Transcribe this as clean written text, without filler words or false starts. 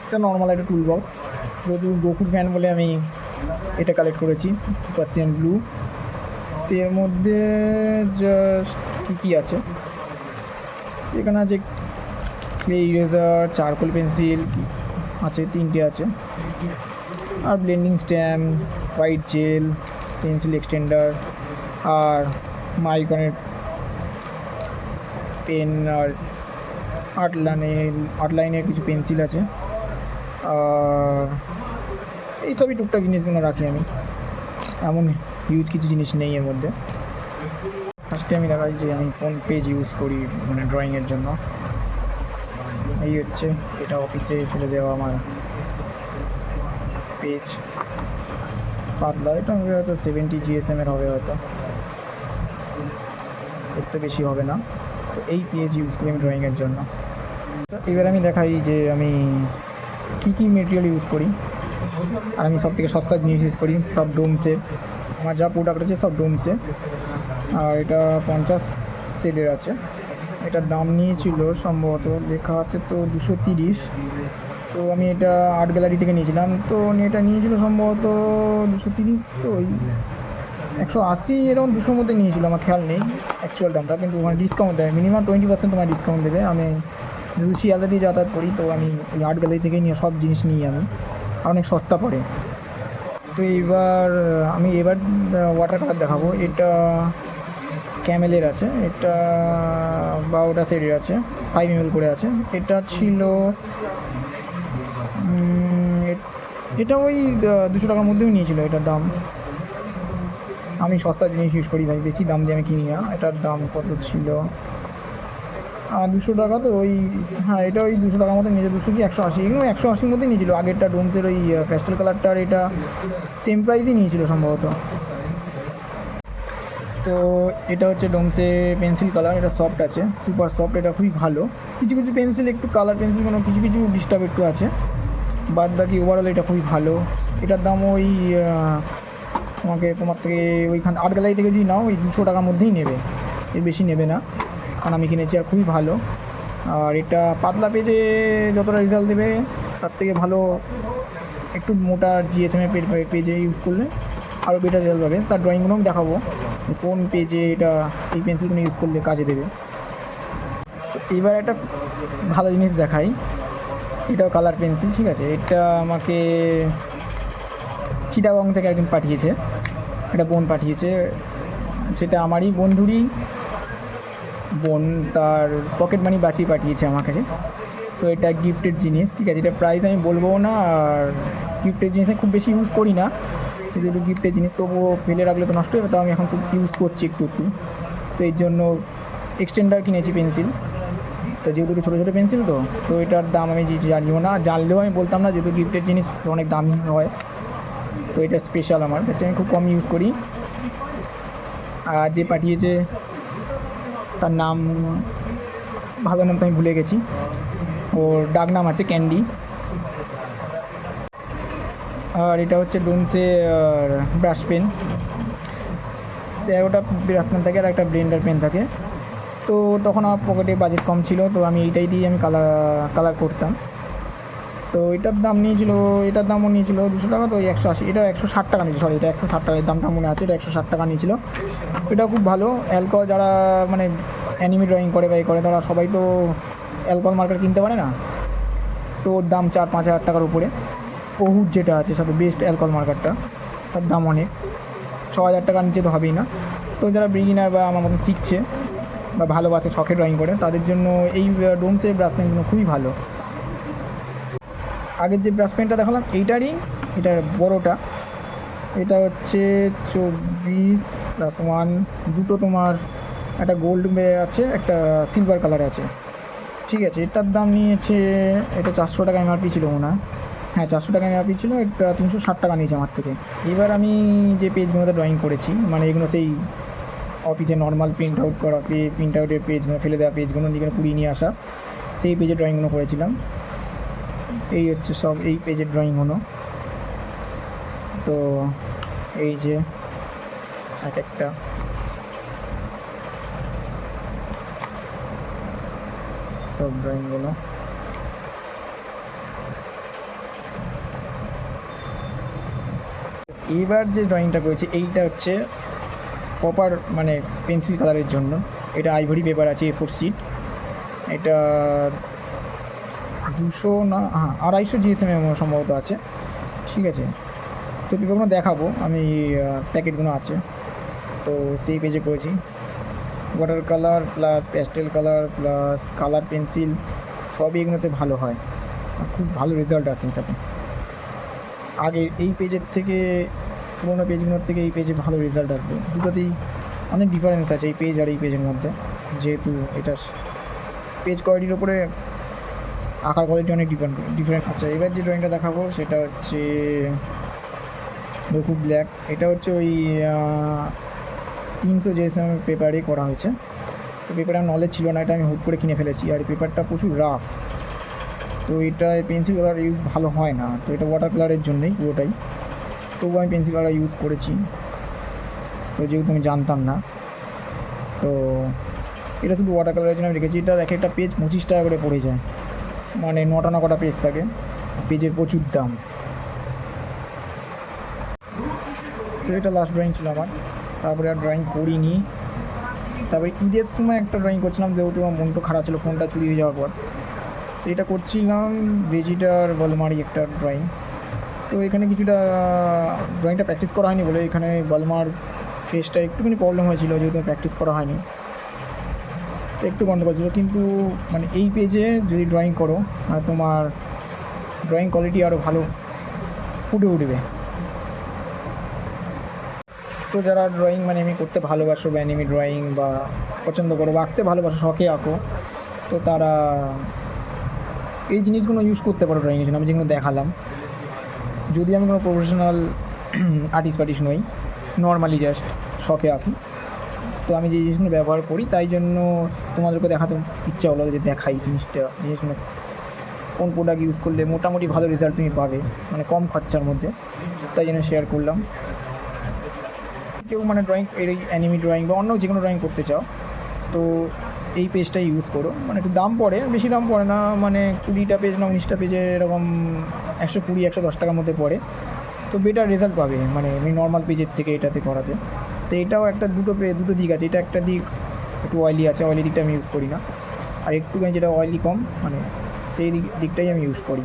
এটা নর্মাল একটা tool box, যেহেতু গোকুর ফ্যান বলে আমি এটা কালেক্ট করেছি, সুপার সিয়ান ব্লু। তো এর মধ্যে জাস্ট কী কী আছে, এখানে আছে ক্লে ইরেজার, চারকোল পেন্সিল আছে, 3টে আছে, আর blending stamp, white gel, pencil extender, আর মাইকনের পেন, আর আট লাইনের কিছু পেন্সিল আছে। আর এইসবই টুকটাক জিনিসগুলো রাখি আমি, এমন হিউজ কিছু জিনিস নেই এর মধ্যে। ফার্স্টে আমি দেখাই যে আমি কোন পেজ ইউজ করি মানে ড্রয়িংয়ের জন্য। এই হচ্ছে, এটা অফিসে ফেলে দেওয়া আমার পেজ, পাতলা, এটা হবে হয়তো 70 GSM-এর হবে, হয়তো এর তো বেশি হবে না। তো এই পেজ ইউজ করি আমি ড্রয়িংয়ের জন্য। এবার আমি দেখাই যে আমি কী কী মেটেরিয়াল ইউজ করি। আর আমি সব থেকে সস্তা জিনিস ইউজ করি সব ডোমসের, আমার যা প্রোডাক্ট আছে সব ডোমসে। আর এটা 50 সেলের আছে, এটার দাম নিয়েছিল সম্ভবত, লেখা আছে তো 230। তো আমি এটা আর্ট গ্যালারি থেকে নিয়েছিলাম, তো এটা নিয়েছিল সম্ভবত 230, তো ওই 180 এরকম 200 মধ্যে নিয়েছিল, আমার খেয়াল নেই অ্যাকচুয়াল দামটা, কিন্তু ওখানে ডিসকাউন্ট দেয়, মিনিমাম 20% তোমার ডিসকাউন্ট দেবে। আমি যেহেতু শিয়ালদা দিয়ে যাতায়াত করি, তো আমি ওই আর্ট গ্যালারি থেকেই নিয়ে সব জিনিস নিই আমি, অনেক সস্তা পড়ে। তো আমি ওয়াটার কালার দেখাবো। এটা ক্যামেলের আছে, এটা 12টা সেটের আছে, 5 ml করে আছে। এটা ছিল এটা ওই 200 টাকার মধ্যেও নিয়েছিল এটার দাম। আমি সস্তা জিনিস ইউজ করি ভাই, বেশি দাম দিয়ে আমি কিনি না। এটার দাম কত ছিল, 200 টাকা। তো ওই হ্যাঁ, এটা ওই 200 টাকার মতো নিয়েছে, 200 কি 180, এগুলো 180-র মধ্যে নিয়েছিল। আগেরটা ডোমসের ওই প্যাস্টেল কালারটা, আর এটা সেম প্রাইসই নিয়েছিল সম্ভবত। তো এটা হচ্ছে ডোমসে পেন্সিল কালার, এটা সফট আছে, সুপার সফট, এটা খুবই ভালো। কিছু কিছু পেন্সিল একটু কালার পেন্সিল কোনো কিছু কিছু ডিস্টার্ব একটু আছে, বাদ বাকি ওভারঅল এটা খুবই ভালো। এটার দাম ওই তোমার থেকে ওইখানে আর্ট গ্যালারি থেকে যদি নাও ওই 200 টাকার মধ্যেই নেবে, এর বেশি নেবে না, কারণ আমি কিনেছি, আর খুবই ভালো। আর এটা পাতলা পেজে যতটা রেজাল্ট দেবে তার থেকে ভালো একটু মোটা GSM-এর পেজে ইউজ করলে আরও বেটার রেজাল্ট পাবে। তার ড্রয়িংগুলো আমি দেখাবো কোন পেজে এটা এই পেন্সিলগুলো ইউজ করলে কাজে দেবে। তো এবার একটা ভালো জিনিস দেখাই, এটাও কালার পেন্সিল, ঠিক আছে। এটা আমাকে চিটাগং থেকে একজন পাঠিয়েছে, একটা বোন পাঠিয়েছে, সেটা আমারই বন্ধুরই বোন, তার পকেট মানি বাঁচিয়ে পাঠিয়েছে আমার কাছে। তো এটা গিফটের জিনিস, ঠিক আছে, এটা প্রাইস আমি বলবো না, আর গিফটের জিনিস আমি খুব বেশি ইউজ করি না, যেহেতু গিফটের জিনিস তবুও ফেলে রাখলে তো নষ্ট হবে, তো আমি এখন খুব ইউজ করছি একটু একটু। তো এর জন্য এক্সটেন্ডার কিনেছি পেন্সিল, তো যেহেতু ছোটো ছোটো পেন্সিল, তো এটার দাম আমি জানিও না, জানলেও আমি বলতাম না, যেহেতু গিফটের জিনিস অনেক দামি হয়। তো এটা স্পেশাল আমার কাছে, আমি খুব কম ইউজ করি। আর যে পাঠিয়েছে তার নাম, ভালো নাম তো আমি ভুলে গেছি, ওর ডাক নাম আছে ক্যান্ডি। আর এটা হচ্ছে ডোমসে ব্রাশ পেন, 13টা ব্রাশ পেন থাকে, আর একটা ব্লেন্ডার পেন থাকে। তো তখন আমার পকেটে বাজেট কম ছিল, তো আমি এইটাই দিয়ে আমি কালার করতাম। তো এটার দামও নিয়েছিল 200 টাকা, তো ওই 180, এটা 160 টাকা নিয়েছিল, সরি এটা 160 টাকা, দামটা মনে আছে, এটা 160 টাকা নিয়েছিল। এটা খুব ভালো। অ্যালকোহল যারা মানে অ্যানিমি ড্রয়িং করে বা করে, তারা সবাই তো অ্যালকোহল মার্কার কিনতে পারে না, তো ওর দাম 4-5 হাজার টাকার উপরে। ওহুড যেটা আছে সাথে বেস্ট অ্যালকোহল মার্কারটা, তার দাম অনেক, 6,000 টাকার নিচে তো হবেই না। তো যারা বিগিনার বা আমার মতন শিখছে বা ভালোবাসে, শখে ড্রয়িং করে, তাদের জন্য এই ডোমসের ব্রাশ পেনগুলো খুবই ভালো। আগের যে ব্রাশ পেনটা দেখালাম এইটারই, এটার বড়োটা, এটা হচ্ছে 24+1, দুটো তোমার একটা গোল্ড আছে, একটা সিলভার কালার আছে, ঠিক আছে। এটার দাম নিয়েছে, এটা 400 টাকা MRP ছিল মনে হয়, হ্যাঁ 400 টাকা MRP ছিল, এটা 360 টাকা নিয়েছে আমার থেকে। এবার আমি যে পেজগুলোতে ড্রয়িং করেছি, মানে এগুলো সেই অফিসে নর্মাল প্রিন্ট আউটের পেজগুলো, ফেলে দেওয়া পেজগুলো, যেগুলো কুড়িয়ে নিয়ে আসা, সেই পেজে ড্রয়িংগুলো করেছিলাম। এই হচ্ছে সব এই পেজের ড্রয়িং হলো। তো এই যে এক একটা সব ড্রয়িংগুলো, এবার যে ড্রয়িংটা করেছি এইটা হচ্ছে প্রপার মানে পেন্সিল কালারের জন্য। এটা আইভরি পেপার আছে A4 শিট, এটা 200 না, হ্যাঁ 250 GSM সম্ভবত আছে, ঠিক আছে। তো পেপারগুলো দেখাবো আমি, প্যাকেটগুলো আছে। তো সেই পেজে করেছি water colour plus pastel colour plus colour pencil, সবই এগুলোতে ভালো হয়, আর খুব ভালো রেজাল্ট আছে এটাতে। আগে এই পেজের থেকে পুরোনো পেজগুলোর থেকে এই পেজে ভালো রেজাল্ট আসবে, দুটোতেই অনেক ডিফারেন্স আছে এই পেজ আর এই পেজের মধ্যে, যেহেতু এটা পেজ কোয়ালিটির ওপরে আঁকার কোয়ালিটি অনেক ডিফারেন্ট। আচ্ছা, এবার যে ড্রয়িংটা দেখাবো সেটা হচ্ছে খুব ব্ল্যাক, এটা হচ্ছে ওই 300 GSM পেপারে করা হয়েছে। তো পেপারে আমার নলেজ ছিল না, এটা আমি হুট করে কিনে ফেলেছি, আর এই পেপারটা প্রচুর রাফ, তো এটা পেন্সিল কালার ইউজ ভালো হয় না, তো এটা ওয়াটার কালারের জন্যই পুরোটাই। তবু আমি পেন্সিল কালার ইউজ করেছি, তো যেহেতু আমি জানতাম না, তো এটা শুধু ওয়াটার কালারের জন্য আমি রেখেছি। এটা এক একটা পেজ 25 টাকা করে পড়ে যায়, মানে নটা না কটা পেজ থাকে, পেজের প্রচুর দাম। তো এটা লাস্ট ড্রয়িং ছিল আমার, তারপরে আর ড্রয়িং করিনি। তারপরে ঈদের সময় একটা ড্রয়িং করছিলাম, যেহেতু আমার মনটা খারাপ ছিল ফোনটা চুরি হয়ে যাওয়ার পর, তো এটা করছিলাম ভেজিটার বলমারি একটা ড্রয়িং। তো এখানে কিছুটা ড্রয়িংটা প্র্যাকটিস করা হয়নি বলে এখানে বলমার ফেসটা একটুখানি প্রবলেম হয়েছিল, যেহেতু প্র্যাকটিস করা হয়নি, তো একটু গন্ডগোল ছিল। কিন্তু মানে এই পেজে যদি ড্রয়িং করো মানে তোমার ড্রয়িং কোয়ালিটি আরও ভালো ফুটে উঠবে। তো যারা ড্রয়িং মানে এমনি করতে ভালোবাসো বা অ্যানিমি ড্রয়িং বা পছন্দ করো বা আঁকতে ভালোবাসো, শখে আঁকো, তো তারা এই জিনিসগুলো ইউজ করতে পারো ড্রয়িংয়ের জন্য, আমি যেগুলো দেখালাম। যদি আমি কোনো প্রফেশনাল আর্টিস্ট নই, নর্মালি জাস্ট শখে আঁকি, তো আমি যে জিনিসগুলো ব্যবহার করি তাই জন্য তোমাদেরকে দেখাতে ইচ্ছা হলো যে দেখাই জিনিসগুলো কোন প্রোডাক্ট ইউজ করলে মোটামুটি ভালো রেজাল্ট তুমি পাবে, মানে কম খরচার মধ্যে, তাই জন্য শেয়ার করলাম। কেউ মানে ড্রয়িং এই অ্যানিমি ড্রয়িং বা অন্য যে কোনো ড্রয়িং করতে চাও, তো এই পেজটা ইউজ করো। মানে একটু দাম পড়ে, বেশি দাম পড়ে না, মানে 20টা পেজ না 19টা পেজে এরকম 120-110 টাকার মধ্যে পড়ে, তো বেটার রেজাল্ট পাবে মানে আমি নর্মাল পেজের থেকে এটাতে করাতে। তো এটাও একটা দুটো দিক আছে, এটা একটা দিক একটু অয়েলি আছে, অয়েলি দিকটা আমি ইউজ করি না, আর একটুখানি যেটা অয়েলি কম মানে সেই দিকটাই আমি ইউজ করি।